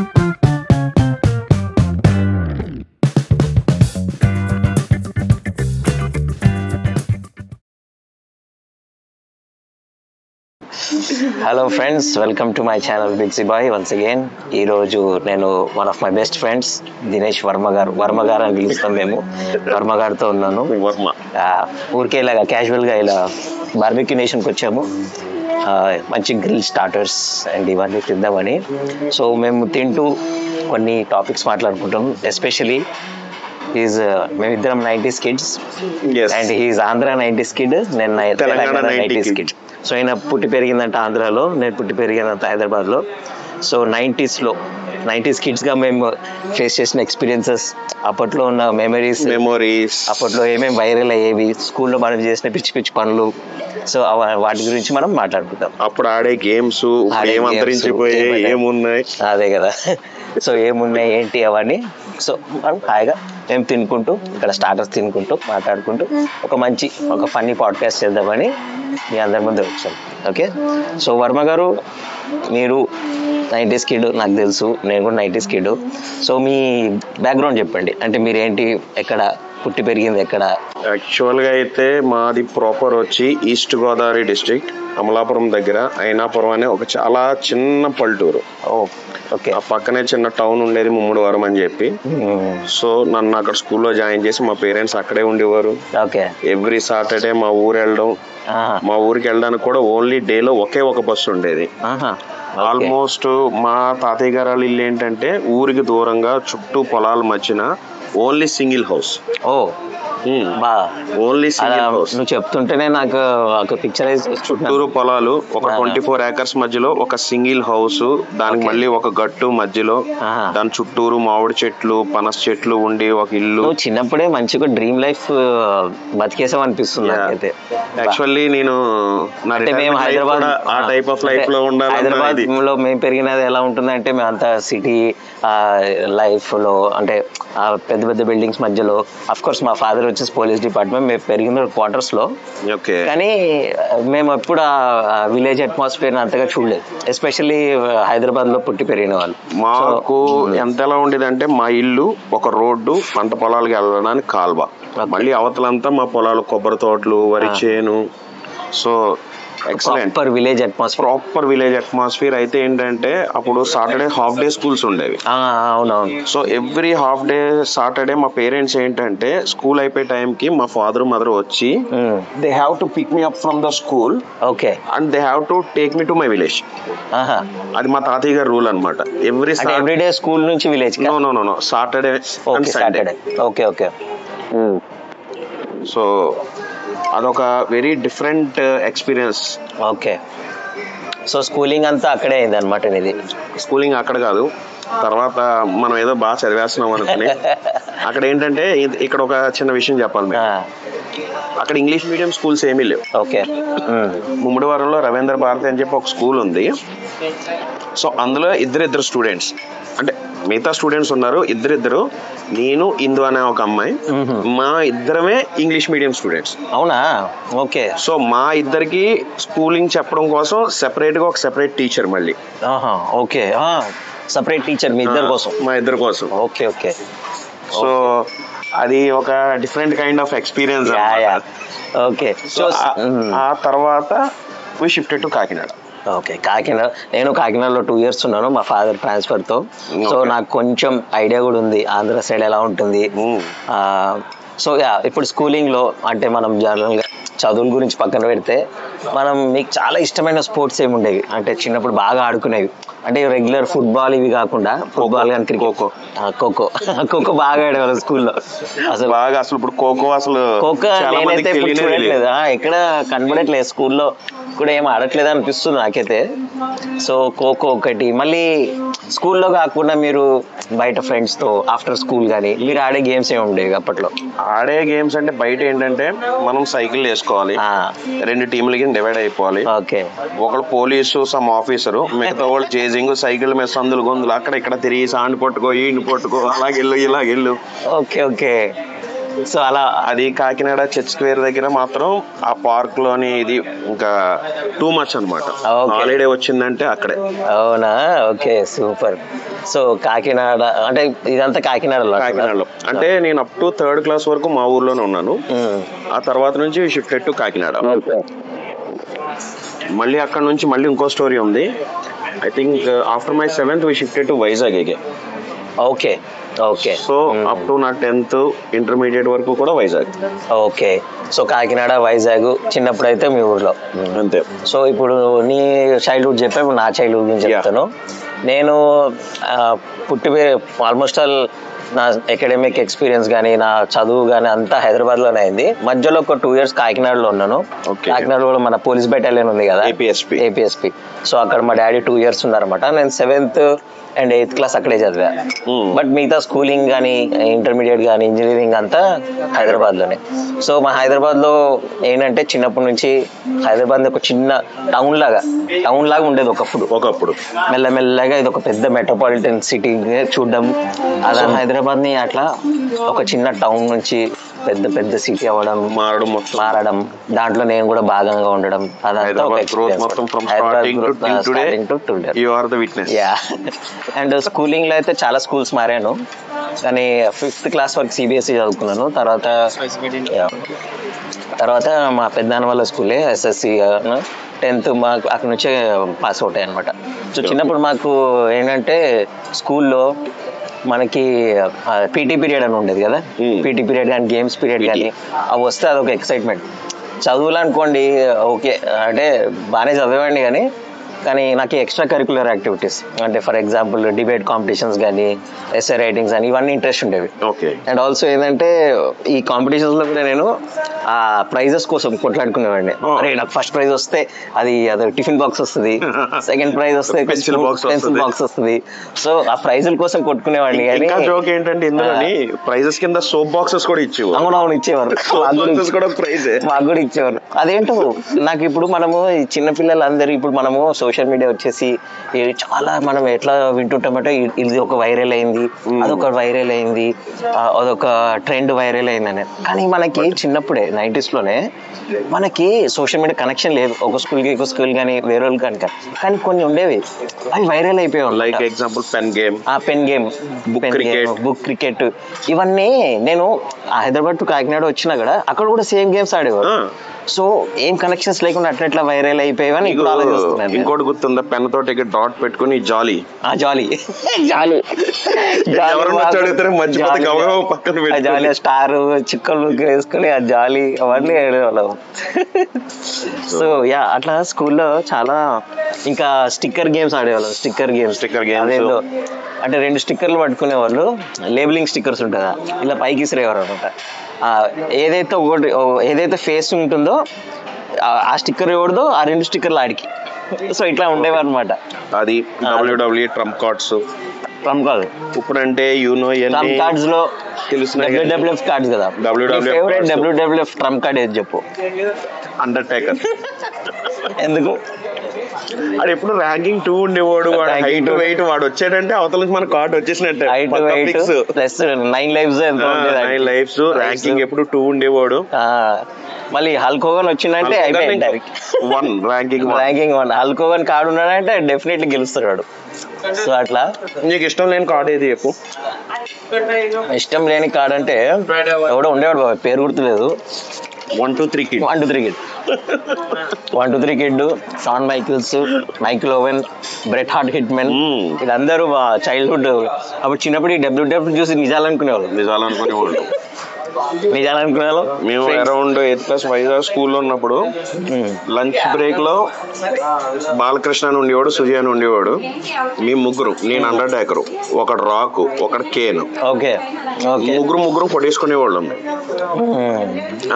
Hello friends, welcome to my channel బిగ్సీ boy. Once again ఈరోజు నేను one of my best friends Dinesh Varma గారు అని పిలుస్తాం మేము. వర్మ గారితో ఉన్నాను. ఊరికే ఇలాగా క్యాజువల్గా ఇలా బార్బిక్యూ నేషన్కి వచ్చాము. మంచి గ్రిల్ స్టార్టర్స్ అండ్ ఇవన్నీ తిందామని. సో మేము తింటూ కొన్ని టాపిక్స్ మాట్లాడుకుంటాం. ఎస్పెషలీ మేమిద్దరం 90s kids and he's Andhra 90s kid, నేను తెలంగాణ 90s కిడ్. సో ఆయన పుట్టి పెరిగిందంటే ఆంధ్రాలో, నేను పుట్టి పెరిగినంత హైదరాబాద్లో. సో 90s కిడ్స్గా మేము ఫేస్ చేసిన ఎక్స్పీరియన్సెస్, అప్పట్లో ఉన్న మెమరీస్, అప్పట్లో ఏమేమి వైరల్ అయ్యేవి, స్కూల్లో మనం చేసిన పిచ్చి పిచ్చి పనులు. సో వాటి గురించి మనం మాట్లాడుకుంటాం. అప్పుడు ఆడే గేమ్స్ ఏమున్నాయి, అదే కదా. సో ఏమున్నాయి ఏంటి అవన్నీ. సో మనం హాయిగా మేము తినుకుంటూ, ఇక్కడ స్టార్టర్స్ తినుకుంటూ మాట్లాడుకుంటూ ఒక ఫన్నీ పాడ్కాస్ట్ చేద్దామని మీ అందరి ముందు వచ్చాం. ఓకే, సో వర్మ గారు, మీరు 90s కిడ్ నాకు తెలుసు, నేను కూడా 90s కిడ్. సో మీ బ్యాక్గ్రౌండ్ చెప్పండి. అంటే మీరేంటి, ఎక్కడ పుట్టి పెరిగింది, ఎక్కడ? యాక్చువల్గా అయితే మాది ప్రాపర్ వచ్చి ఈస్ట్ గోదావరి డిస్ట్రిక్ట్, అమలాపురం దగ్గర అయినాపురం అనే ఒక చాలా చిన్న పల్లెటూరు. ఓకే. ఆ పక్కనే చిన్న టౌన్ ఉండేది ముమ్మడివరం అని చెప్పి. సో నన్ను అక్కడ స్కూల్లో జాయిన్ చేసి మా పేరెంట్స్ అక్కడే ఉండేవారు. ఓకే. ఎవ్రీ సాటర్డే మా ఊరు వెళ్ళడం, మా ఊరికి వెళ్ళడానికి కూడా ఓన్లీ డేలో ఒకే ఒక బస్సు ఉండేది. ఆల్మోస్ట్ మా తాతయ్య గారు వాళ్ళ ఇల్లు ఏంటంటే ఊరికి దూరంగా చుట్టూ పొలాల మధ్యన only single house. Only single house. నువ్వు చెప్తుంటేనే నాకు ఒక పిక్చరైజ్. చుట్టూరు పొలాలు, ఒక 24 acres మధ్యలో ఒక సింగిల్ హౌస్, దానికి మళ్ళీ ఒక గట్టు మధ్యలో, దాని చుట్టూరు మామిడి చెట్లు, పనస చెట్లు ఉండి ఒక ఇల్లు. చిన్నప్పుడే మంచిగా డ్రీమ్ లైఫ్ బతికేసాం అనిపిస్తుంది. యాక్చువల్లీ నేను హైదరాబాద్ ఆ టైప్ ఆఫ్ లైఫ్ లో ఉండాలి. హైదరాబాద్ లో మేము పెరిగినది ఎలా ఉంటుందంటే, మేము అంతా సిటీ లైఫ్ లో, అంటే పెద్ద పెద్ద బిల్డింగ్స్ మధ్యలో. అఫ్ కోర్స్ మా ఫాదర్ వచ్చేసి పోలీస్ డిపార్ట్మెంట్, మేము పెరిగిన క్వార్టర్స్ లో. కానీ మేము ఎప్పుడు ఆ విలేజ్ అట్మాస్ఫియర్ అంతగా చూడలేదు, ఎస్పెషల్లీ హైదరాబాద్ లో పుట్టి పెరిగిన వాళ్ళు. మాకు ఎంతలా ఉండేదంటే, మా ఇల్లు ఒక రోడ్డు, పంట పొలాలకు వెళ్ళడానికి కాల్వ, మళ్ళీ అవతలంతా మా పొలాలు, కొబ్బరి తోటలు, వరి చేను. So proper village atmosphere. అయితే ఏంటంటే అప్పుడు సాటర్డే హాఫ్ డే స్కూల్స్ ఉండేవి. అవునవును. So every half day Saturday మా పేరెంట్స్ ఏంటంటే స్కూల్ అయిపోయే టైంకి మా ఫాదర్ మదర్ వచ్చి they have to pick me up from the school. Okay. And they have to take me to my village. అది మా తాతయ్య గారి రూల్ అనమాట. ఎవ్రీ డే స్కూల్ నుంచి village? No, Saturday and Sunday. Okay okay. So అదొక very different experience. Okay. So schooling అంతా అక్కడే అయింది అనమాట? ఇది స్కూలింగ్ అక్కడ కాదు, తర్వాత మనం ఏదో బాగా చదివేస్తున్నాం అనుకుని అక్కడ ఏంటంటే, ఇక్కడ ఒక చిన్న విషయం చెప్పాలి. అక్కడ ఇంగ్లీష్ మీడియం స్కూల్స్ ఏమీ లేవు. ఓకే. ముమ్మడివారంలో రవీంద్ర భారతి అని చెప్పి ఒక స్కూల్ ఉంది. సో అందులో ఇద్దరు స్టూడెంట్స్, అంటే మిగతా స్టూడెంట్స్ ఉన్నారు, ఇద్దరు. నేను, ఇందు అనే ఒక అమ్మాయి, మా ఇద్దరమే ఇంగ్లీష్ మీడియం స్టూడెంట్స్. అవునా? ఓకే. సో మా ఇద్దరికి స్కూలింగ్ చెప్పడం కోసం సెపరేట్ గా ఒక సెపరేట్ టీచర్ మళ్ళీ. ఓకే. సెపరేట్ టీచర్ మీ ఇద్దరు కోసం? మా ఇద్దరు కోసం. Okay okay. సో అది ఒక different kind of experience. Okay. So ఆ తర్వాత we shifted to Kakinada. Okay. నేను కాకినాడలో 2 years ఉన్నాను మా ఫాదర్ ట్రాన్స్ఫర్తో. సో నాకు కొంచెం ఐడియా కూడా ఉంది ఆంధ్ర సైడ్ ఎలా ఉంటుంది. సో ఇప్పుడు స్కూలింగ్లో అంటే మనం జనరల్గా చదువుల గురించి పక్కన పెడితే, మీకు చాలా ఇష్టమైన స్పోర్ట్స్ ఏమి ఉండేవి? అంటే చిన్నప్పుడు బాగా ఆడుకునేవి, అంటే రెగ్యులర్ ఫుట్బాల్ ఇవి కాకుండా, ఫుట్బాల్ కానీ క్రికెట్, ఖోఖో బాగా ఆడేవాళ్ళు స్కూల్లో. అసలు ఇప్పుడు ఖోఖో నేనైతే చూడట్లేదు, ఎక్కడ కనబడట్లేదు, స్కూల్లో కూడా ఏం ఆడట్లేదు అనిపిస్తుంది నాకైతే. సో ఖోఖో ఒకటి. మళ్ళీ స్కూల్లో కాకుండా మీరు బయట ఫ్రెండ్స్తో ఆఫ్టర్ స్కూల్ కానీ మీరు ఆడే గేమ్స్ ఏమి ఉండేవి అప్పట్లో? ఆడే గేమ్స్ అంటే బయట ఏంటంటే మనం సైకిల్ వేసుకోవాలి, 2 టీంలకి డివైడ్ అయిపోవాలి. ఓకే. ఒకళ్ళు పోలీసు, సమ్ ఆఫీసరు, మిగతా వాళ్ళు చేజింగ్, సైకిల్ మీద సందులు గొంతులు అక్కడ ఇక్కడ తిరిగి సాండ్ పట్టుకో, ఈండి పట్టుకో, అలాగెళ్ళు ఇలాగెళ్ళు. Okay okay. సో అలా అది కాకినాడ చర్చ్ స్క్వేర్ దగ్గర మాత్రం ఆ పార్క్ లోని ఇది ఇంకా టూ మచ్ అనమాట. హాలిడే వచ్చిందంటే అక్కడే. అవునా, ఓకే, సూపర్. సో కాకినాడ అంటే ఇదంతా కాకినాడలో అంటే నేను అప్ టు 3rd క్లాస్ వరకు మా ఊర్లోనే ఉన్నాను. ఆ తర్వాత నుంచి షిఫ్టెడ్ టు కాకినాడ. మళ్ళీ అక్కడ నుంచి మళ్ళీ ఇంకో స్టోరీ ఉంది. I think after my 7th we shifted to Vizag again. Okay okay. So up to నా 10th ఇంటర్మీడియట్ వరకు కూడా వైజాగ్. ఓకే. సో కాకినాడ, వైజాగ్ చిన్నప్పుడు అయితే మీ ఊర్లో అంతే. సో ఇప్పుడు నీ చైల్డ్హుడ్ చెప్పే, నా చైల్డ్హుడ్ గురించి చెప్తాను. నేను పుట్టి ఆల్మోస్ట్ ఆల్ నా అకాడమిక్ ఎక్స్పీరియన్స్ కానీ నా చదువు కానీ అంతా హైదరాబాద్లోనే అయింది. మధ్యలో ఒక 2 years కాకినాడలో ఉన్నాను. కాకినాడలో మన పోలీస్ బెటాలియన్ ఉంది కదా, ఏపీఎస్పి. సో అక్కడ మా డాడీ 2 years ఉన్నారన్నమాట. నేను 7th and 8th క్లాస్ అక్కడే చదివా. బట్ మిగతా స్కూలింగ్ కానీ ఇంటర్మీడియట్ కానీ ఇంజనీరింగ్ అంతా హైదరాబాద్లోనే. సో మా హైదరాబాద్లో ఏంటంటే చిన్నప్పటి నుంచి హైదరాబాద్ ఒక చిన్న టౌన్ లాగా ఉండేది ఒకప్పుడు. మెల్లమెల్లగా ఇది ఒక పెద్ద మెట్రోపాలిటన్ సిటీ చూడడం, అలా హైదరాబాద్ని అట్లా ఒక చిన్న టౌన్ నుంచి పెద్ద సిటీ అవ్వడం, మారడం, దాంట్లో నేను కూడా భాగంగా ఉండడం, అదంతా అండ్ స్కూలింగ్ లో అయితే చాలా స్కూల్స్ మారాను. కానీ 5th క్లాస్ వరకు సిబిఎస్ఈ చదువుకున్నాను. తర్వాత మా పెద్దనాన్న వాళ్ళ స్కూలే ఎస్ఎస్సి, 10th మాకు అక్కడ నుంచే పాస్ అవుట్ అయ్యాయి అనమాట. సో చిన్నప్పుడు మాకు ఏంటంటే స్కూల్లో మనకి పీటీ పీరియడ్ అని ఉండేది కదా, పీటీ పీరియడ్ కానీ గేమ్స్ పీరియడ్ కానీ అవి వస్తే అదొక ఎక్సైట్మెంట్. చదువులు అనుకోండి ఓకే అంటే బాగానే చదివేవాడిని, కానీ నాకు ఎక్స్ట్రా కరికులర్ యాక్టివిటీస్ అంటే ఫర్ ఎగ్జాంపుల్ డిబేట్ కాంపిటీషన్స్ కానీ ఎస్ఏ రైటింగ్స్ కానీ ఇవన్నీ ఇంట్రెస్ట్ ఉండేవి. అండ్ ఆల్సో ఏంటంటే ఈ కాంపిటీషన్స్ లో కూడా నేను ఆ ప్రైజెస్ కోసం కొట్లాడుకునేవాడిని. అరే నాకు ఫస్ట్ ప్రైజ్ వస్తే అది టిఫిన్ బాక్స్ వస్తుంది, సెకండ్ ప్రైజ్ వస్తే పెన్సిల్ బాక్స్ వస్తుంది. సో ఆ ప్రైజుల కోసం కొట్టుకునేవాడిని. కానీ జోక్ ఏంటంటే ఇందులోని ప్రైజెస్ కింద సోప్ బాక్సెస్ కూడా ఇచ్చేవారు. అవునవును ఇచ్చేవారు, మాకు కూడా ఇచ్చేవారు. అదేంటో నాకు ఇప్పుడు మనము చిన్నపిల్లలు అందరూ ఇప్పుడు మనము సోషల్ మీడియా వచ్చేసి చాలా మనం ఎట్లా వింటుంటామంటే ఇది ఒక వైరల్ అయింది, అదొక వైరల్ అయింది, అదొక ట్రెండ్ వైరల్ అయిందని. కానీ మనకి చిన్నప్పుడే 90s లోనే మనకి సోషల్ మీడియా కనెక్షన్ లేదు. ఒక స్కూల్ కానీ వేరే వాళ్ళు కనుక, కానీ కొన్ని ఉండేవి అవి వైరల్ అయిపోయాయి. Like example pen game, book cricket, ఇవన్నీ నేను హైదరాబాద్ టు కాకినాడ వచ్చినా కూడా అక్కడ కూడా సేమ్ గేమ్స్ ఆడేవారు. సో ఏం కనెక్షన్స్ లేకుండా అట్లా వైరల్ అయిపోయావని ఇప్పుడు ఆలోచిస్తున్నాను. ఇంకోటి గుర్తుందా, పెన్ తోటి డాట్ పెట్టుకుని జాలీ స్టార్ చిక్కలు వేసుకుని ఆ జాలీ అవన్నీ ఆడేవాళ్ళం. సో యా అట్లా స్కూల్లో చాలా ఇంకా స్టిక్కర్ గేమ్స్ ఆడేవాళ్ళం. స్టిక్కర్ గేమ్స్ అదేదో అంటే 2 స్టిక్కర్లు పట్టుకునే వాళ్ళు, లేబులింగ్ స్టిక్కర్స్ ఉంటుందా ఇలా పైకి ఇసిరేవారు అనమాట. ఏదైతే ఫేస్ ఉంటుందో ఆ స్టిక్కర్ ఎవరిదో ఆ 2 స్టిక్కర్లు ఆడికి. సో ఇట్లా ఉండేవారు అనమాట. అది WWE ట్రంప్ కార్డ్స్ ఇప్పుడు అంటే ట్రంప్ కార్డ్స్ లో WWF కార్డ్స్ కదా. ఫేవరెట్ WWF ట్రంప్ కార్డ్ ఏది చెప్పు? అండర్టేకర్. ఎందుకు? అది ఎప్పుడు ర్యాంకింగ్ 2 ఉండేవాడు. వాడు హైట్ వెయిట్ వాడు వచ్చాడంటే అవతల నుంచి మన కార్డ్ వచ్చేసినట్టే. Height weight plus 9 lifes ranking ఎప్పుడు 2 ఉండేవాడు. మళ్ళీ హల్క్ హోగన్ వచ్చిందంటే ర్యాంకింగ్ 1. హల్క్ హోగన్ కార్డు ఉన్నాడంటే డెఫినెట్లీ గెలుస్తాడు. సో అట్లా. నీకు ఇష్టం లేని కార్డు ఏది చెప్పు? ఇష్టం లేని కార్డు అంటే ఎవడో ఉండేవాడు బాబు, పేరు గుర్తులేదు. 1-2-3 kid, Shawn Michaels, Michael Owen, Bret Hart Hitman, వీళ్ళందరూ చైల్డ్హుడ్. అప్పుడు చిన్నప్పుడు ఈ WWF చూసి నిజాలనుకునేవాళ్ళు. మేము అరౌండ్ 8th క్లాస్ వైజాగ్ స్కూల్లో ఉన్నప్పుడు లంచ్ బ్రేక్ లో బాలకృష్ణ అని ఉండేవాడు, సుజయ్ అని ఉండేవాడు. మీ ముగ్గురు, నేను అండర్టేకర్, ఒకడు రాకు, ఒకడు కేన్, ముగ్గురు కొట్టేసుకునేవాళ్ళం.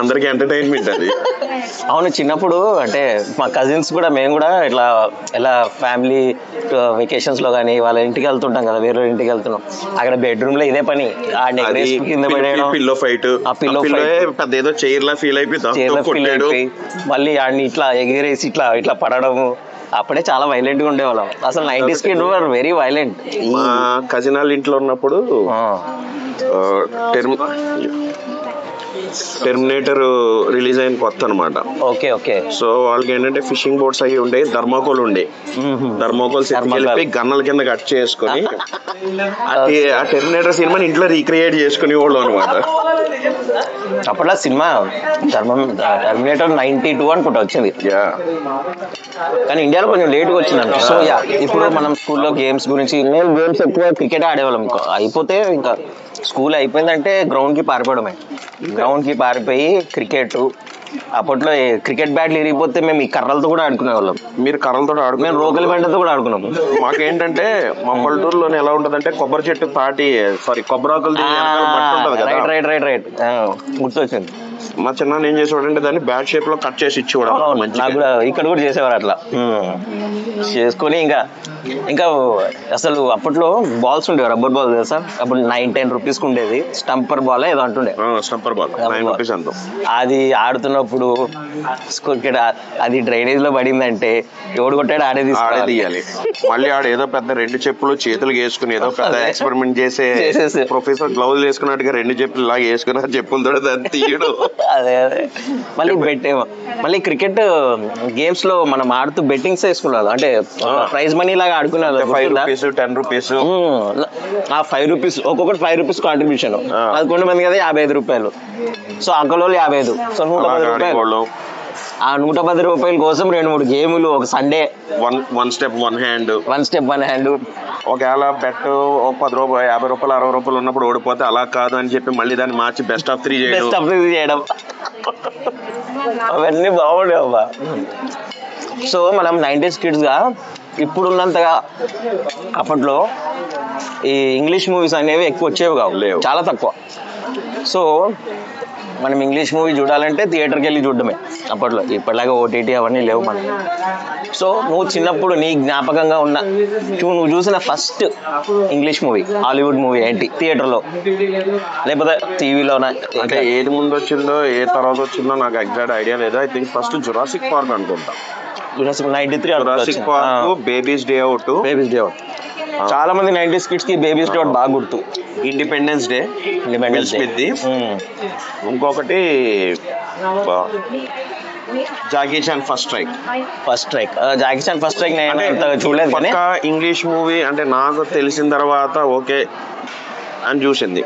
అందరికి ఎంటర్టైన్మెంట్ అది. అవును, చిన్నప్పుడు అంటే మా కజిన్స్ కూడా మేము కూడా ఇట్లా ఇలా ఫ్యామిలీ వెకేషన్స్ లో కానీ వాళ్ళ ఇంటికి వెళ్తుంటాం కదా, వేరే ఇంటికి వెళ్తున్నాం, అక్కడ బెడ్రూమ్ లో ఇదే పని కింద పడేయడం, పిల్లో ఫైట్, పెద్ద ఏదో చైర్ లా ఫీల్ అయిపోయి మళ్ళీ ఆడిని ఇట్లా ఎగిరేసి ఇట్లా పడడము. అప్పుడే చాలా వైలెంట్ గా ఉండేవాళ్ళం అసలు. 90s kid were very violent. మా కజిన్ వాళ్ళ ఇంట్లో ఉన్నప్పుడు టెర్మినేటర్ రిలీజ్ అయిన కొత్త అనమాట. Okay okay. సో వాళ్ళకి ఏంటంటే ఫిషింగ్ బోట్స్ అవి ఉండే, థర్మోకోల్ ఉండే, థర్మోకోల్స్ వెళ్ళి గన్నల కింద కట్ చేసుకుని ఆ టెర్మినేటర్ సినిమాని ఇంట్లో రీక్రియేట్ చేసుకునే వాళ్ళు అనమాట. అప్పట్లో సినిమా టెర్మినేటర్ 92 అనుకుంటా వచ్చింది, కానీ ఇండియాలో కొంచెం లేట్గా వచ్చిందంట. సో ఇప్పుడు మనం స్కూల్లో గేమ్స్ గురించి, మేము గేమ్స్ ఎక్కువ క్రికెట్ ఆడేవాళ్ళం. అయిపోతే ఇంకా స్కూల్ అయిపోయిందంటే గ్రౌండ్కి పారిపోవడమే. గ్రౌండ్కి పారిపోయి క్రికెట్, అప్పట్లో క్రికెట్ బ్యాట్లు ఇరిగిపోతే మేము ఈ కర్రలతో కూడా ఆడుకునేవాళ్ళం. మీరు కర్రలతో ఆడుకునే, మేము రోకలి బండతో కూడా ఆడుకున్నాము. మాకేంటంటే మా పల్లెటూరులోనే ఎలా ఉంటదంటే కొబ్బరి చెట్టు కొబ్బరాకులు రైట్ రైట్ రైట్ రైట్ గుర్తొచ్చింది. మా చిన్న ఏం చేసేవాడంటే దాన్ని బ్యాట్ షేప్ లో కట్ చేసి ఇచ్చేవాడు. నాకు కూడా ఇక్కడ కూడా చేసేవారు అట్లా చేసుకొని. ఇంకా అసలు అప్పట్లో బాల్స్ ఉండేవి, రబ్బర్ బాల్ తెలుసా, అప్పుడు 9-10 రూపీస్కి ఉండేది. స్టంపర్ బాల్ ఏదో అంటుండే, స్టంపర్ బాల్ 9 రూపీస్ అంత. అది ఆడుతున్నప్పుడు అది డ్రైనేజ్ లో పడిందంటే ఎవడు కొట్టాడు ఆడే తీయాలి. మళ్ళీ ఆడ ఏదో పెద్ద 2 చెప్పులు చేతులు వేసుకుని ఏదో పెద్ద ఎక్స్పెరిమెంట్ చేసే ప్రొఫెసర్ గ్లౌజ్ వేసుకున్నట్టుగా 2 చెప్పులు లాగా వేసుకుని ఆ చెప్పులతో దాన్ని తీయడం. అదే మళ్ళీ క్రికెట్ గేమ్స్ లో మనం ఆడుతూ బెట్టింగ్స్ వేసుకున్నాం, అంటే ప్రైజ్ మనీ లాగా ఆడుకున్నాం. 5 రూపీస్ 10 రూపీస్, ఆ 5 రూపీస్ ఒక్కొక్కటి 5 రూపీస్ కాంట్రిబ్యూషన్. 11 మంది కదా 55 రూపాయలు. సో అంకలో 55, సో 110 రూపాయలు. ఆ 110 రూపాయల కోసం 2-3 గేములు ఒక Sunday. One step one hand ఒకవేళ బెట్ 10 రూపాయలు 50 రూపాయలు 60 రూపాయలు ఉన్నప్పుడు ఓడిపోతే అలా కాదు అని చెప్పి మళ్ళీ దాన్ని మార్చి బెస్ట్ ఆఫ్ 3 చేయడం. అవన్నీ బాగుండే అబ్బా. సో మనం 90s కిడ్స్ గా ఇప్పుడున్నంతగా అప్పట్లో ఈ ఇంగ్లీష్ మూవీస్ అనేవి ఎక్కువ వచ్చేవి కావు, చాలా తక్కువ. సో మనం ఇంగ్లీష్ మూవీ చూడాలంటే థియేటర్కి వెళ్ళి చూడడమే అప్పట్లో. ఇప్పటిలాగా ఓటీటీ అవన్నీ లేవు మనకి. సో నువ్వు చిన్నప్పుడు నీ జ్ఞాపకంగా ఉన్న నువ్వు చూసిన first English movie, Hollywood movie ఏంటి? థియేటర్లో లేకపోతే టీవీలోనా? అంటే ఏది ముందు వచ్చిందో ఏ తర్వాత వచ్చిందో నాకు ఎగ్జాక్ట్ ఐడియా లేదు. I think first Jurassic park అనుకుంటా. 93 బేబీస్ డే అవుట్. చాలా మంది 90s కిడ్స్ కి బేబీస్ డే బాగా గుర్తు. ఇండిపెండెన్స్ డే ఇంకొకటి Jackie Chan first strike. Jackie Chan first strike నేను చూడలేదు. పక్కా ఇంగ్లీష్ మూవీ అంటే నాకు తెలిసిన తర్వాత ఓకే అని చూసింది.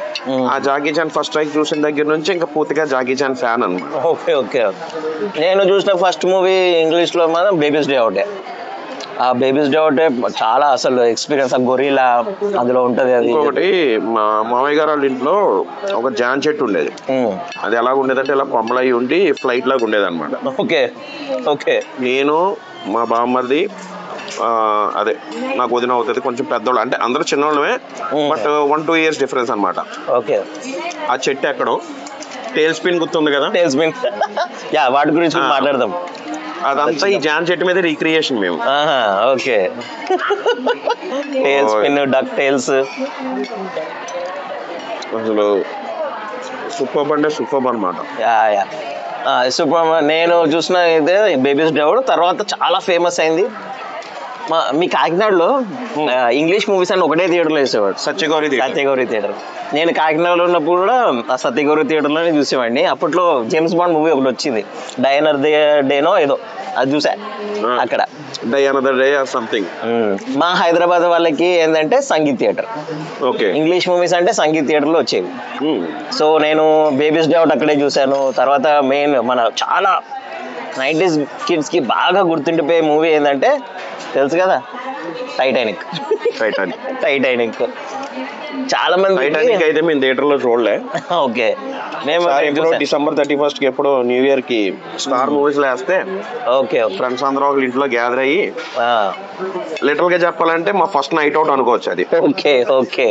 ఆ జాకీ చాన్ ఫస్ట్ స్ట్రైక్ చూసిన దగ్గర నుంచి ఇంకా పూర్తిగా జాకీ చాన్ ఫ్యాన్ అన్నమాట. ఓకే. నేను చూసిన ఫస్ట్ మూవీ ఇంగ్లీష్ లో మాత్రం బేబీస్ డే అవుటే. ఆ బేబీస్ డే ఒకటే చాలా అసలు ఎక్స్పీరియన్స్. ఆ గొరిలా అందులో ఉంటది. అది ఒకటి మా మామయ్య గారు వాళ్ళ ఇంట్లో ఒక జాన్ చెట్టు ఉండేది. అది ఎలా ఉండేదంటే ఇలా కొమ్మలై ఉండి ఫ్లైట్ లాగా ఉండేది అనమాట. ఓకే. నేను మా బామ్మది అదే నాకు వదిన అవుతుంది, కొంచెం పెద్దోళ్ళు, అంటే అందరూ చిన్నోళ్ళమే, బట్ 1-2 years డిఫరెన్స్ అనమాట. ఓకే. ఆ చెట్టు ఎక్కడో టేల్ స్పిన్ గుర్తుంది కదా, వాటి గురించి మాట్లాడదాం. అదంతా ఈ జాన్ చెట్టు మీద రీక్రియేషన్ మేము. ఓకే. టేల్ స్పిన్, డక్ టైల్స్ అసలు సూపర్ అంటే సూపర్ అనమాట. సూపర్. నేను చూసిన ఇదే బేబీస్ డే. తర్వాత చాలా ఫేమస్ అయింది. మీ కాకినాడలో ఇంగ్లీష్ మూవీస్ అని ఒకటే థియేటర్లో వేసేవాడు, సత్యగౌరి థియేటర్. నేను కాకినాడలో ఉన్నప్పుడు కూడా ఆ సత్యగౌరి థియేటర్లోనే చూసేవాడిని. అప్పట్లో జేమ్స్ బాండ్ మూవీ ఒకటి వచ్చింది, డైనర్ డేనో ఏదో, అది చూసా అక్కడ. సంథింగ్. మా హైదరాబాద్ వాళ్ళకి ఏంటంటే sangeet theatre. Okay. English movies అంటే సంగీత్ థియేటర్లో వచ్చేవి. సో నేను బేబీస్ డే అవుట్ అక్కడే చూశాను. తర్వాత మెయిన్ మన చాలా 90s కిడ్స్ కి బాగా గుర్తుండిపోయే మూవీ ఏంటంటే తెలుసు కదా, టైటానిక్. చాలా మంది అయితే మేము థియేటర్ లో చూడలే. ఓకే. మేము December 31st కి ఎప్పుడో న్యూ ఇయర్ కి స్టార్ మూవీస్ లో వేస్తే ఓకే ఫ్రెండ్స్ అందరూ ఒక ఇంట్లో గ్యాదర్ అయ్యి లిటరల్ గా చెప్పాలంటే మా ఫస్ట్ నైట్ అవుట్ అనుకోవచ్చు అది. ఓకే.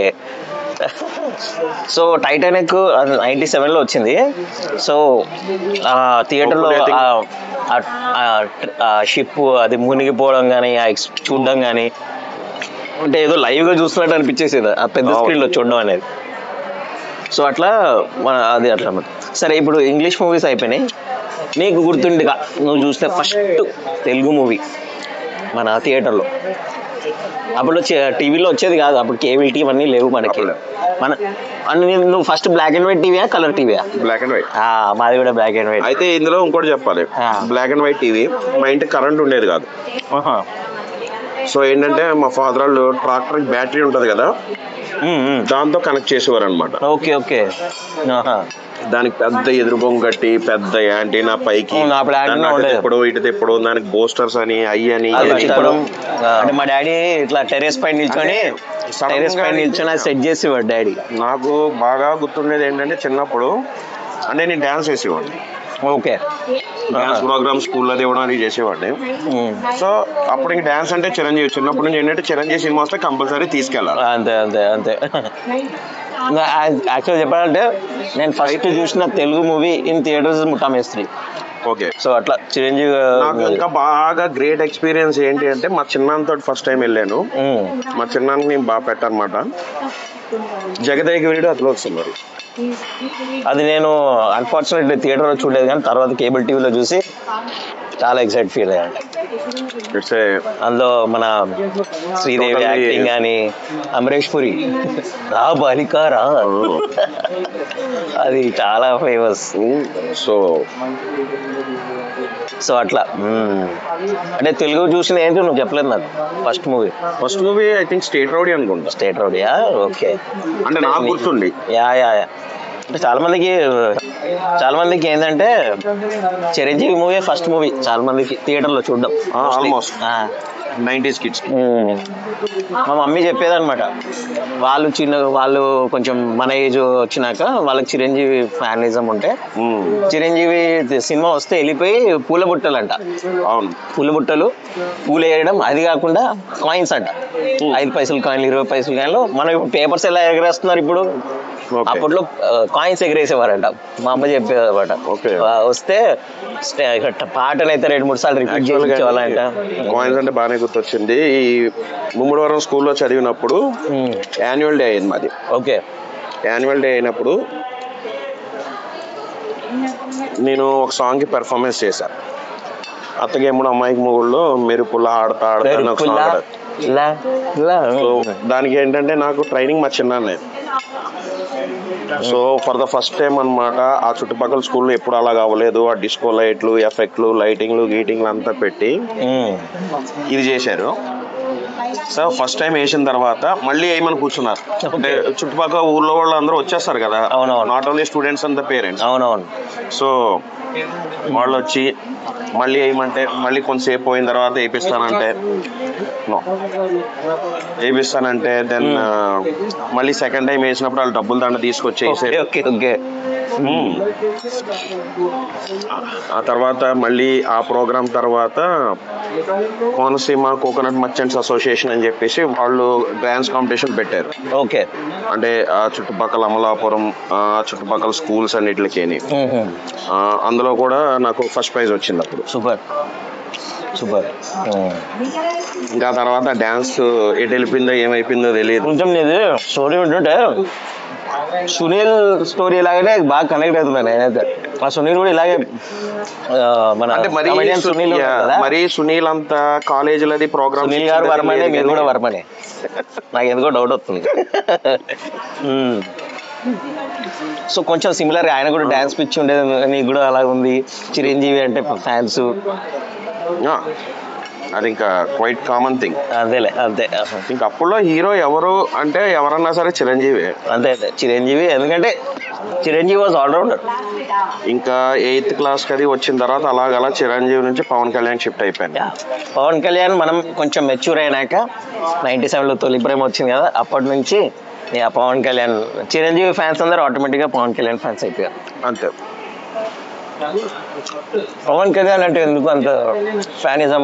సో టైటానిక్ 97లో వచ్చింది. సో థియేటర్లో షిప్ అది మునిగిపోవడం కానీ చూడడం కానీ అంటే ఏదో లైవ్గా చూస్తున్నట్టు అనిపించేసేది ఆ పెద్ద స్క్రీన్లో చూడడం అనేది. సో అట్లా అది అట్లా. సరే, ఇప్పుడు ఇంగ్లీష్ మూవీస్ అయిపోయినాయి. నీకు గుర్తుండిగా నువ్వు చూస్తే ఫస్ట్ తెలుగు మూవీ మన థియేటర్లో. అప్పుడు టీవీలో వచ్చేది కాదు, అప్పుడు కేబుల్ టీవీ అన్నీ లేవు మనకి. మన నువ్వు ఫస్ట్ బ్లాక్ అండ్ వైట్ టీవీయా కలర్ టీవీయా? Black and white. మాది కూడా బ్లాక్ అండ్ వైట్. అయితే ఇందులో ఇంకోటి చెప్పాలి, బ్లాక్ అండ్ వైట్ టీవీ మా ఇంటికి కరెంట్ ఉండేది కాదు. సో ఏంటంటే మా ఫాదర్ వాళ్ళు ట్రాక్టర్ బ్యాటరీ ఉంటది కదా, దాంతో కనెక్ట్ చేసేవారు అనమాట. Okay okay. దానికి పెద్ద ఎదురు బొంగు కట్టి పెద్ద యాంటీనా పైకి ఎప్పుడు ఇటు తెప్పుడు దానికి బోస్టర్స్ అని అయ్యి అని. అంటే మా డాడీ ఇట్లా టెరెస్ పైన నిల్చొని సెట్ చేసేవాడు డాడీ. నాకు బాగా గుర్తుండేది ఏంటంటే చిన్నప్పుడు అంటే నేను డాన్స్ చేసేవాడిని. ఓకే. డాన్స్ ప్రోగ్రామ్ స్కూల్లో ఇవ్వడం అది చేసేవాడిని. సో అప్పుడు ఇంక డాన్స్ అంటే చిరంజీవి, చిన్నప్పటి నుంచి ఏంటంటే చిరంజీవి సినిమా వస్తే కంపల్సరీ తీసుకెళ్ళాలి. అంతే అంతే అంతే. యాక్చువల్గా చెప్పాలంటే నేను ఫస్ట్ చూసిన తెలుగు మూవీ ఇన్ థియేటర్స్ ముఠా మేస్త్రి. ఓకే. సో అట్లా చిరంజీవి. నాకు ఇంకా బాగా గ్రేట్ ఎక్స్పీరియన్స్ ఏంటి అంటే మా చిన్నాన్నతో ఫస్ట్ టైం వెళ్ళాను. మా చిన్నాన్నని బాగా పెట్టారనమాట. జగదేక వీరుడు అట్లా వస్తున్నారు. అది నేను అన్ఫార్చునేట్లీ థియేటర్లో చూడలేదు, కానీ తర్వాత కేబుల్ టీవీలో చూసి చాలా ఎక్సైట్ ఫీల్ అయ్యాను. అందులో మన శ్రీదేవి యాక్టింగ్ కానీ, అమరేష్ పురి రా బాలిక రా, అది చాలా ఫేమస్. సో అట్లా అంటే తెలుగు చూసిన ఏంటి నువ్వు చెప్పలేదు నాకు. First movie I think state rowdy అనుకుంటా. స్టేట్ రౌడీయా? ఓకే. అంటే నాకు గుర్తుంది. యా అంటే చాలా మందికి ఏంటంటే చిరంజీవి మూవీ ఫస్ట్ మూవీ చాలా మందికి థియేటర్లో చూడడం. Almost 90s kids. మా మమ్మీ చెప్పేదన్నమాట, వాళ్ళు కొంచెం మన ఏజ్ వచ్చినాక వాళ్ళకి చిరంజీవి ఫ్యానిజం ఉంటే చిరంజీవి సినిమా వస్తే వెళ్ళిపోయి పూల బుట్టలు అంట. అవును, పూల బుట్టలు, పూలు వేయడం. అది కాకుండా కాయిన్స్ అంట, 5 పైసలు కాయిన్లు, 20 పైసలు కాయిన్లు. మనం ఇప్పుడు పేపర్స్ ఎలా ఎగరేస్తున్నారు ఇప్పుడు, అప్పట్లో కాయిన్స్ ఎగరేసేవారంట. మా అమ్మ చెప్పేది అనమాట. వస్తే పాటనైతే 2-3 సార్లు రిపీట్ చేయాలంట. కాయిన్స్ అంటే బాగానే గుర్తొచ్చింది. ఈ ముమ్మడివరం స్కూల్లో చదివినప్పుడు యాన్యువల్ డే అయింది మాది. ఓకే. యాన్యువల్ డే అయినప్పుడు నేను ఒక సాంగ్ కి పెర్ఫార్మెన్స్ చేశాను. అత్తగేముడు అమ్మాయికి మొగుళ్ళు మెరుపులా ఆడతా దానికి ఏంటంటే నాకు ట్రైనింగ్ మా చిన్నాన్నే. So for the first time అనమాట ఆ చుట్టుపక్కల స్కూల్లో ఎప్పుడు అలా అవ్వలేదు. ఆ డిస్కో లైట్లు, ఎఫెక్ట్లు, లైటింగ్లు, గీటింగ్లు అంతా పెట్టి ఇది చేశారు. సో ఫస్ట్ టైం వేసిన తర్వాత మళ్ళీ వేయమని కూర్చున్నారు. అంటే చుట్టుపక్కల ఊర్లో వాళ్ళు అందరూ వచ్చేస్తారు కదా, not only students and the parents. అవునవును. సో వాళ్ళు వచ్చి మళ్ళీ వేయమంటే మళ్ళీ కొంతసేపు పోయిన తర్వాత వేయిస్తానంటే దెన్ మళ్ళీ సెకండ్ టైం వేసినప్పుడు వాళ్ళు డబ్బులు దండ తీసుకొచ్చేసి ఆ తర్వాత మళ్ళీ ఆ ప్రోగ్రామ్ తర్వాత కోనసీమ కోకోనట్ మర్చెంట్స్ అసోసియేషన్ అని చెప్పేసి వాళ్ళు డాన్స్ కాంపిటీషన్ పెట్టారు. ఓకే. అంటే ఆ చుట్టుపక్కల అమలాపురం, ఆ చుట్టుపక్కల స్కూల్స్ అన్నిటికేని. అందులో కూడా నాకు ఫస్ట్ ప్రైజ్ వచ్చింది అప్పుడు. సూపర్. ఇంకా తర్వాత డాన్స్ ఎటు వెళ్ళిపోయిందో ఏమైపోయిందో తెలియదు. కొంచెం నీది స్టోరీ ఉంటుంటే సునీల్ స్టోరీ లాగానే బాగా కనెక్ట్ అవుతున్నాను నేనైతే. ఆ సునీల్ కూడా ఇలాగే మన మరి సునీల్ అంతా కాలేజీలో ప్రోగ్రామ్. సునీల్ గారు వర్మనే, మీరు కూడా వర్మనే. నాకు ఎందుకో డౌట్ వస్తుంది. సో కొంచెం సిమిలర్, ఆయన కూడా డాన్స్ పిచ్చి ఉండేది, నీకు కూడా అలా ఉంది. చిరంజీవి అంటే ఫ్యాన్స్, అది ఇంకా క్వైట్ కామన్ థింగ్. అదేలే, అంతే. ఇంకా అప్పుడులో హీరో ఎవరు అంటే ఎవరన్నా సరే చిరంజీవి. అంతే చిరంజీవి, ఎందుకంటే చిరంజీవి వాజ్ ఆల్రౌండర్. ఇంకా 8th క్లాస్కి అది వచ్చిన తర్వాత అలాగలా చిరంజీవి నుంచి పవన్ కళ్యాణ్ షిఫ్ట్ అయిపోయింది. పవన్ కళ్యాణ్ మనం కొంచెం మెచ్యూర్ అయినాక 97లో తొలి ప్రేమ వచ్చింది కదా, అప్పటి నుంచి పవన్ కళ్యాణ్, చిరంజీవి ఫ్యాన్స్ అందరూ ఆటోమేటిక్గా పవన్ కళ్యాణ్ ఫ్యాన్స్ అయిపోయారు. అంతే. పవన్ కళ్యాణ్ అంటే ఎందుకు అంత ఫ్యానిజం?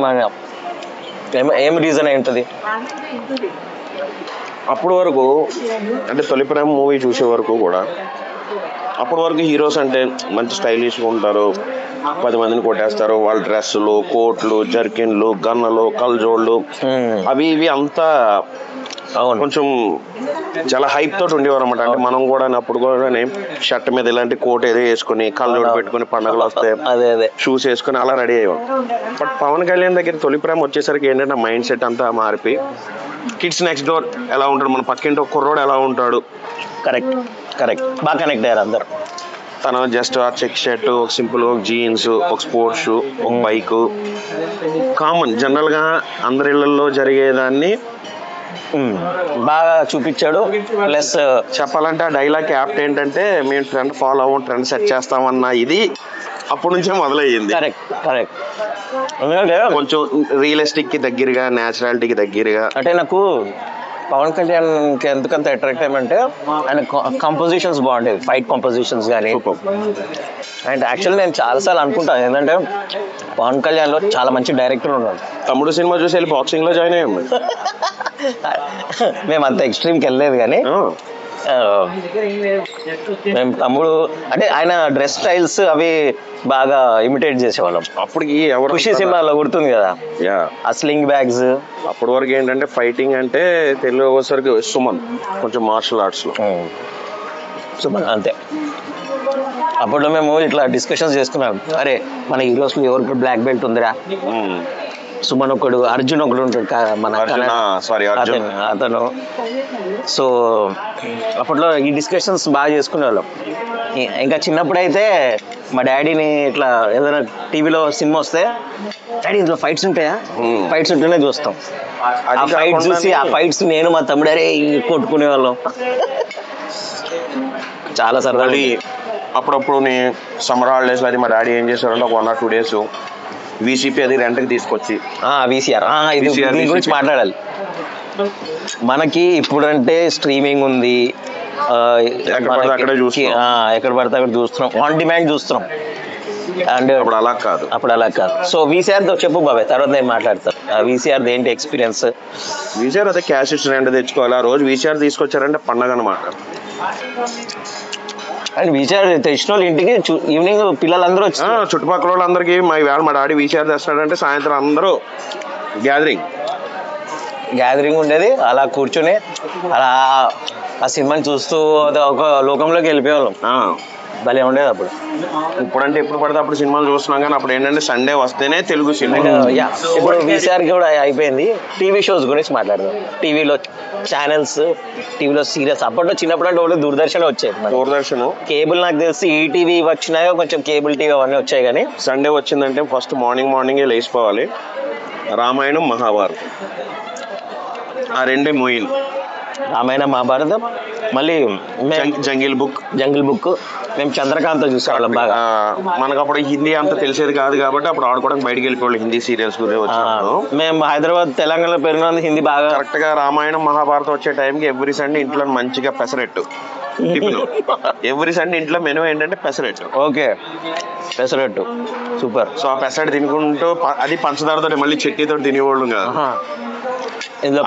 ఏం రీజన్ అయి ఉంటుంది? అప్పటి వరకు అంటే తొలి ప్రేమ మూవీ చూసే వరకు కూడా అప్పటి వరకు హీరోస్ అంటే మంచి స్టైలిష్గా ఉంటారు, 10 మందిని కొట్టేస్తారు. వాళ్ళ డ్రెస్సులు, కోట్లు, జర్కిన్లు, గన్నలు, కల్జోళ్ళు, అవి ఇవి అంతా కొంచెం చాలా హైప్ తోటి ఉండేవారు అనమాట. అంటే మనం కూడా అప్పుడు కూడా షర్ట్ మీద ఇలాంటి కోట్ ఏదో వేసుకుని కళ్ళు పెట్టుకుని పండుగలు వస్తే షూస్ వేసుకుని అలా రెడీ అయ్యాం. బట్ పవన్ కళ్యాణ్ దగ్గర తొలి ప్రేమ వచ్చేసరికి ఏంటంటే మైండ్ సెట్ అంతా మారిపోయి కిడ్స్ నెక్స్ట్ డోర్ ఎలా ఉంటాడు, మన పక్కింటి ఒక కుర్రోడు ఎలా ఉంటాడు, కరెక్ట్ కరెక్ట్ బాగా కనెక్ట్ అయ్యారు అందరు. తను జస్ట్ ఆ చెక్ షర్ట్, ఒక సింపుల్ ఒక జీన్స్, ఒక స్పోర్ట్స్ షూ, ఒక బైక్, కామన్ జనరల్ గా అందరి ఇళ్లలో జరిగేదాన్ని బాగా చూపించాడు. ప్లస్ చెప్పాలంటే ఆ డైలాగ్ యాప్ట్ ఏంటంటే మేము ట్రెండ్ ఫాలో అవ్వం, ట్రెండ్ సెట్ చేస్తామన్న ఇది అప్పటి నుంచే మొదలయ్యింది. Correct correct. ఎందుకంటే కొంచెం రియలిస్టిక్ కి దగ్గరగా, న్యాచురాలిటీకి దగ్గరగా. అంటే నాకు పవన్ కళ్యాణ్ ఎందుకంత అట్రాక్ట్ అయ్యమంటే ఆయన కంపోజిషన్స్ బాగుండేవి, ఫైట్ కంపోజిషన్స్ కానీ. అండ్ యాక్చువల్లీ నేను చాలాసార్లు అనుకుంటాను ఏంటంటే పవన్ కళ్యాణ్లో చాలా మంచి డైరెక్టర్ ఉన్నాడు. తమ్ముడు సినిమా చూసి వెళ్ళి బాక్సింగ్ లో జాయిన్ అయ్యాము. మేము అంత ఎక్స్ట్రీమ్కి వెళ్ళలేదు కానీ మేము తమ్ముడు అంటే ఆయన డ్రెస్ స్టైల్స్ అవి బాగా ఇమిటేట్ చేసేవాళ్ళం. అప్పటికి ఖుషి సినిమాలో గుర్తుంది కదా ఆ స్లింగ్ బ్యాగ్స్. అప్పటి వరకు ఏంటంటే ఫైటింగ్ అంటే తెలుగు వచ్చేసరికి సుమన్ కొంచెం మార్షల్ ఆర్ట్స్ లో సుమన్ అంతే. అప్పుడు మేము ఇట్లా డిస్కషన్స్ చేసుకున్నాం, అరే మన హీరోస్ లో ఎవరికి బ్లాక్ బెల్ట్ ఉందిరా, సుమన్ ఒకడు, అర్జున్ ఒకడు ఉంటాడు మన అతను. సో అప్పట్లో ఈ డిస్కషన్స్ బాగా చేసుకునే వాళ్ళం. ఇంకా చిన్నప్పుడైతే మా డాడీని ఇట్లా ఏదైనా టీవీలో సినిమా వస్తే, డాడీ ఇందులో ఫైట్స్ ఉంటాయా, ఫైట్స్ ఉంటేనే చూస్తాం. ఆ ఫైట్స్ చూసి ఆ ఫైట్స్ నేను మా తమ్ముడారే కొట్టుకునే వాళ్ళం. చాలా సరదా. అప్పుడప్పుడు సమ్మర్ హాలిడేస్ అది మా డాడీ ఏం చేశారంటే ఒక 1 or 2 days VCP అది రెంట్కి తీసుకొచ్చి VCR దీని గురించి మాట్లాడాలి. మనకి ఇప్పుడంటే స్ట్రీమింగ్ ఉంది, ఎక్కడ పడితే అక్కడ చూస్తున్నాం, ఆన్ డిమాండ్ చూస్తున్నాం. అండ్ అప్పుడు అలా కాదు. సో VCR తో చెప్పు బాబాయ్, తర్వాత నేను మాట్లాడతాను. VCR ఏంటి ఎక్స్పీరియన్స్? VCR అదే క్యాష్ రెంట్ తెచ్చుకోవాలి. ఆ రోజు VCR తీసుకొచ్చారంటే పండగ అనమాట. అండ్ VCR తెచ్చిన వాళ్ళు ఇంటికి ఈవినింగ్ పిల్లలందరూ వచ్చి చుట్టుపక్కల వాళ్ళందరికీ మా డాడీ VCR తెస్తున్నాడంటే సాయంత్రం అందరూ గ్యాదరింగ్ ఉండేది. అలా కూర్చొని అలా ఆ సినిమాని చూస్తూ ఒక లోకంలోకి వెళ్ళిపోయేవాళ్ళం. భలే ఉండేది అప్పుడు. ఇప్పుడంటే ఎప్పుడు పడితే అప్పుడు సినిమాలు చూస్తున్నాం కానీ అప్పుడు ఏంటంటే సండే వస్తేనే తెలుగు సినిమా. ఇప్పుడు VCR కూడా అయిపోయింది. టీవీ షోస్ గురించి మాట్లాడదాం. టీవీలో ఛానల్స్, టీవీలో సీరియల్స్. అప్పట్లో చిన్నప్పుడు అంటే ఒకటి దూరదర్శన్ వచ్చేది. దూరదర్శన్ కేబుల్ నాకు తెలిసి ఈటీవీ వచ్చినాయో, కొంచెం కేబుల్ టీవీ అవన్నీ వచ్చాయి. కానీ సండే వచ్చిందంటే ఫస్ట్ మార్నింగే లేచిపోవాలి. రామాయణం, మహాభారతం ఆ రెండే మూవీలు. రామాయణ, మహాభారతం, మళ్ళీ జంగిల్ బుక్ మేము చంద్రకాంత్ చూసేవాళ్ళం బాగా. మనకు అప్పుడు హిందీ అంత తెలిసేది కాదు కాబట్టి అప్పుడు ఆడుకోవడానికి బయటకు వెళ్ళిపోవాలి. హిందీ సీరియల్స్ మేము హైదరాబాద్, తెలంగాణలో పెరిగినందుకు హిందీ బాగా. కరెక్ట్ గా రామాయణం, మహాభారతం వచ్చే టైంకి ఎవ్రీ సండే ఇంట్లో మంచిగా పెసరెట్టు. ఎవ్రీ సండే ఇంట్లో మెనూ ఏంటంటే pesarattu. Okay, pesarattu super. So ఆ పెసరెట్టు తినుకుంటూ అది పంచదారతో మళ్ళీ చట్నీతో తినేవాళ్ళు కదా.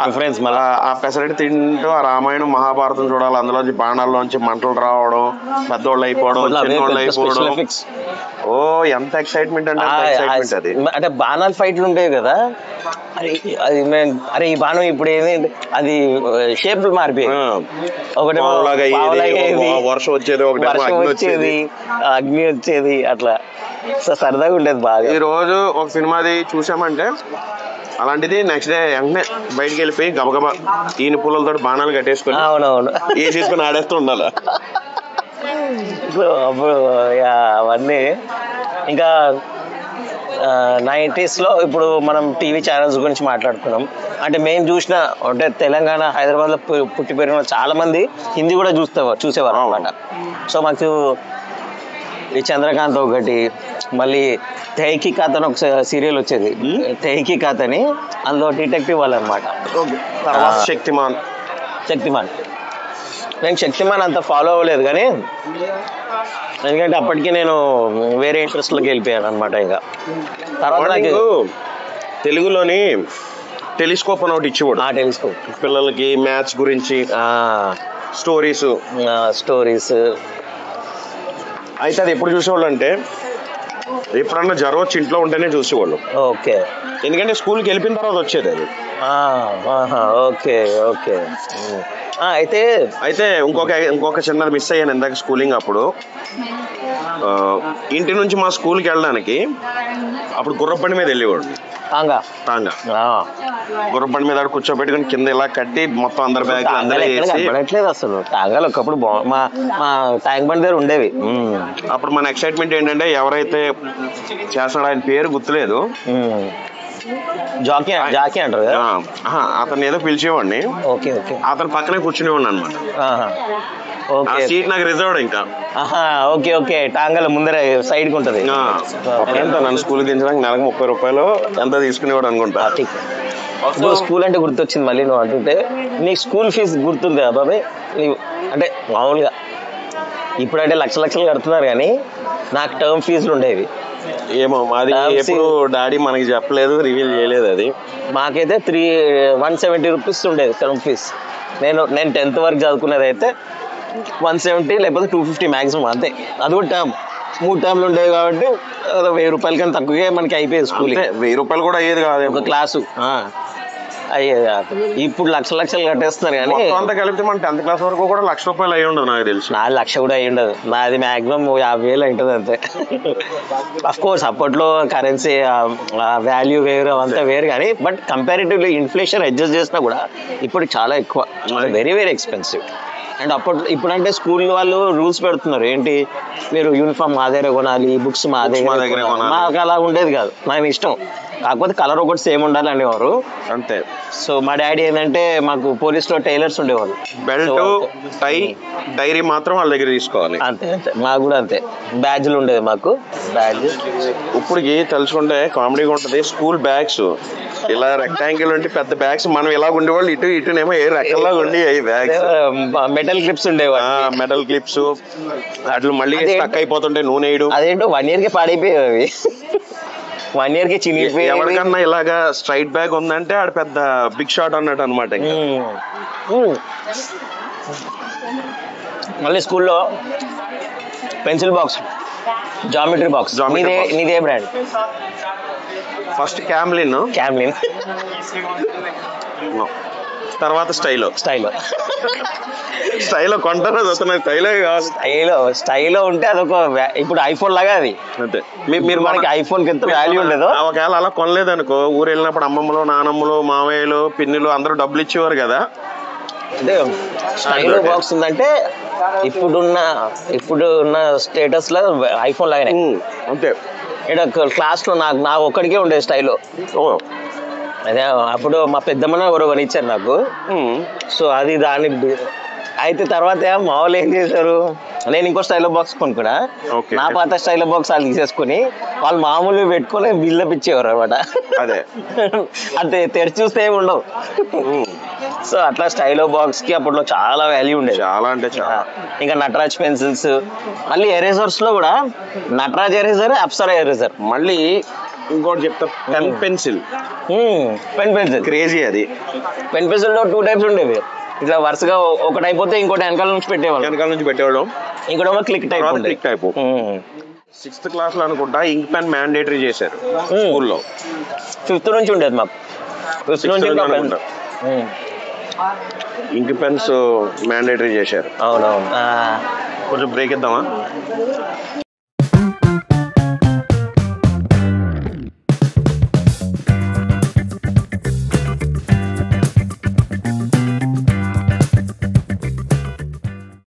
ప్రిఫరెన్స్ మళ్ళీ ఆ పెసరెట్టు తింటూ ఆ రామాయణం, మహాభారతం చూడాలి. అందులోంచి బాణాల్లోంచి మంటలు రావడం, పెద్దోళ్ళు అయిపోవడం, చిన్నోళ్ళు అయిపోవడం. ఎంత ఎక్సైట్మెంట్ అది. అంటే బాణాలు ఫైట్లు ఉంటాయి కదా, అరే ఈ బాణం ఇప్పుడు ఏమి అది షేప్ మారిపోయి ఒకటి వర్షం వచ్చేది, అగ్ని వచ్చేది, అట్లా సరదాగా ఉండేది బాగా. ఈ రోజు ఒక సినిమాది చూసామంటే అలాంటిది నెక్స్ట్ డే వెంటనే బయటకు వెళ్ళిపోయి గబగబా ఈయన పూలతో బాణాలు కట్టేసుకుని వేసేసుకుని ఆడేస్తూ ఉండాలి. అప్పుడు అవన్నీ ఇంకా 90s లో. ఇప్పుడు మనం టీవీ ఛానల్స్ గురించి మాట్లాడుకున్నాం. అంటే మేము చూసిన అంటే తెలంగాణ, హైదరాబాద్లో పుట్టి పెరిగిన చాలా మంది హిందీ కూడా చూసేవారు అనమాట. సో మాకు ఈ చంద్రకాంత్ ఒకటి, మళ్ళీ తెహకీకాత్ అని ఒక సీరియల్ వచ్చేది. తెహకీకాత్ అని, అందులో డిటెక్టివ్ వాళ్ళు అనమాట. శక్తిమాన్ నేను శక్తిమాన్ అంత ఫాలో అవ్వలేదు కానీ, ఎందుకంటే అప్పటికి నేను వేరే ఇంట్రెస్ట్లోకి వెళ్ళిపోయాను అనమాట. ఇక తర్వాత నాకు తెలుగులోని టెలిస్కోప్ అని ఒకటి ఇచ్చేవాడు. టెలిస్కోప్ పిల్లలకి మ్యాథ్స్ గురించి స్టోరీస్. అయితే అది ఎప్పుడు చూసేవాళ్ళు అంటే ఎప్పుడన్నా జ్వరం వచ్చి ఇంట్లో ఉంటేనే చూసేవాళ్ళు. ఓకే, ఎందుకంటే స్కూల్కి వెళ్ళిన తర్వాత వచ్చేది అది. ఓకే. అయితే అయితే ఇంకొక చిన్నది మిస్ అయ్యాను ఇందాక స్కూలింగ్ అప్పుడు. ఇంటి నుంచి మా స్కూల్కి వెళ్ళడానికి అప్పుడు గుర్రబండి మీద వెళ్ళేవాడు. టాంగా గుర్రబండి మీద కూర్చోబెట్టుకుని కింద ఇలా కట్టి మొత్తం అందరి బ్యాగ్ పడట్లేదు అసలు. టాంగాలు ఒకప్పుడు మా ట్యాంక్ బండి దగ్గర ఉండేవి. అప్పుడు మన ఎక్సైట్మెంట్ ఏంటంటే ఎవరైతే చేస్తున్నాడో ఆయన పేరు గుర్తులేదు, జాకీ అంటారు కదా, అతను ఏదో పిలిచేవాడిని. అతను పక్కనే కూర్చునేవాడిని అనమాట. సీట్ నాకు రిజర్వ్డ్ ఇంకా. ఓకే టాంగాల ముందర సైడ్ కి ఉంటది. నన్ను స్కూల్ దించడానికి నెలకు 30 రూపాయలు ఎంత తీసుకునేవాడు అనుకుంటా. స్కూల్ అంటే గుర్తొచ్చింది మళ్ళీ నువ్వు అంటుంటే. నీకు స్కూల్ ఫీజు గుర్తుంది కదా బాబాయ్? అంటే మామూలుగా ఇప్పుడంటే లక్షలు కడుతున్నారు కానీ నాకు టర్మ్ ఫీజులు ఉండేవి. ఏమో మాది ఎప్పుడు డాడీ మనకి చెప్పలేదు, రివీల్ చేయలేదు. అది మాకైతే 170 రూపీస్ ఉండేది టర్మ్ ఫీజ్. నేను 10th వరకు చదువుకునేది అయితే 170 లేకపోతే 250 మ్యాక్సిమం, అంతే. అది కూడా టర్మ్ 3 టర్మ్లు ఉండేవి కాబట్టి 1000 రూపాయల కన్నా తక్కువే మనకి అయిపోయేది స్కూల్. 1000 రూపాయలు కూడా అయ్యేది కాదు ఒక క్లాసు అయ్యేది. ఇప్పుడు లక్షలు కట్టేస్తున్నారు కానీ అంతా కలిపితే మన 10th క్లాస్ వరకు కూడా 1,00,000 రూపాయలు అయ్యి ఉండదు నాకు తెలిసి. నాది 1,00,000 కూడా అయ్యి ఉండదు. నాది మాక్సిమం 50,000 ఉంటుంది అంతే. అఫ్ కోర్స్ అప్పట్లో కరెన్సీ వాల్యూ వేరు, అవంతా వేరు కానీ బట్ కంపారిటివ్లీ ఇన్ఫ్లేషన్ అడ్జస్ట్ చేసినా కూడా ఇప్పుడు చాలా ఎక్కువ, వెరీ వెరీ ఎక్స్పెన్సివ్. అండ్ ఇప్పుడంటే స్కూల్ వాళ్ళు రూల్స్ పెడుతున్నారు, ఏంటి మీరు యూనిఫామ్ మా దగ్గర కొనాలి, బుక్స్ మా దగ్గర. మాకు అలా ఉండేది కాదు, నాకు ఇష్టం. కాకపోతే కలర్ ఒకటి సేమ్ ఉండాలి అనేవారు అంతే. సో మా డాడీ ఏంటంటే మాకు పోలీస్లో టైలర్స్ ఉండేవాళ్ళు. బెల్ట్, టై, డైరీ మాత్రం వాళ్ళ దగ్గర తీసుకోవాలి. అంతే మాకు కూడా అంతే. బ్యాడ్జ్లు ఉండేది మాకు, బ్యాడ్జ్. ఇప్పటికి తలుచుకుంటే కామెడీగా ఉంటుంది. స్కూల్ బ్యాగ్స్ ఇలా రెక్టాంగిల్ ఉంటే పెద్ద బ్యాగ్స్, మనం ఇలా ఉండేవాళ్ళు, ఇటునేమో ఏ రెక్కల్లా ఉండి బ్యాగ్స్ మెటల్ క్లిప్స్ ఉండేవి. మెటల్ క్లిప్స్ అట్లు మళ్ళీ స్టక్ అయిపోతుంటే నూనె వేయడం. అదేంటో 1 year కి పాడైపోయేవి. 1 year కి చినిగిపోయి. ఎవరికన్నా ఇలాగా స్ట్రైట్ బ్యాగ్ ఉందంటే ఆడ పెద్ద బిగ్ షాట్ అన్నట్టు అనమాట. మళ్ళీ స్కూల్లో పెన్సిల్ బాక్స్, జామెట్రీ బాక్స్. నీదే బ్రాండ్? ఫస్ట్ క్యామ్లిన్, తర్వాత స్టైలో కొంటారా చూస్తున్నా. స్టైలో ఉంటే అదొక ఇప్పుడు ఐఫోన్ లాగా అది. అంతే. మీరు మనకి ఐఫోన్ కి ఎంత వాల్యూ ఉండేదో, ఒకవేళ అలా కొనలేదనుకో, ఊరు వెళ్ళినప్పుడు అమ్మమ్మలు, నానమ్మలు, మామయ్యలు, పిన్నులు అందరూ డబ్బులు ఇచ్చేవారు కదా. అంటే స్టైలో బాక్స్ ఉందంటే ఇప్పుడున్న స్టేటస్ లో ఐఫోన్ లాగానే అంతే. ఇక్కడ క్లాస్ లో నాకు ఒక్కడికే ఉండేది స్టైలో. అదే అప్పుడు మా పెద్దమ్మన ఎవరో కొనిచ్చారు నాకు. సో అది దాని అయితే తర్వాత మా వాళ్ళు ఏం చేశారు, నేను ఇంకో స్టైలో బాక్స్ కొనుక్కున్నా. నా పాత స్టైలో బాక్స్ వాళ్ళు తీసేసుకుని వాళ్ళు మామూలు పెట్టుకొని బిల్డప్ ఇచ్చేవారు అనమాట. అదే అంతే, తెరిచి చూస్తే ఏమి ఉండవు. సో అట్లా స్టైలో బాక్స్ కి అప్పట్లో చాలా వాల్యూ ఉండేది. చాలా అంటే చాలా. ఇంకా నటరాజ్ పెన్సిల్స్, మళ్ళీ ఎరేజర్స్ లో కూడా నటరాజ్ ఎరేజర్, అప్సరా ఎరేజర్. మళ్ళీ ఇంకోటి చెప్తా, పెన్ పెన్సిల్ క్రేజీ. అది పెన్ పెన్సిల్ లో 2 types ఉండేవి. ఇట్లా వరుసగా ఒకటి అయిపోతే ఇంకోటి వెనకాల నుంచి పెట్టేవాళ్ళం. ఇంకోటేమో క్లిక్ టైప్. 6th క్లాస్ లో అనుకుంటా ఇంక్ పెన్ మ్యాండేటరీ చేశారు స్కూల్లో. 5th నుంచి ఉండేది మాకు. 5th నుంచి ఇంక్ పెన్స్ మ్యాండేటరీ చేశారు. అవునవును. కొంచెం బ్రేక్ ఇద్దామా?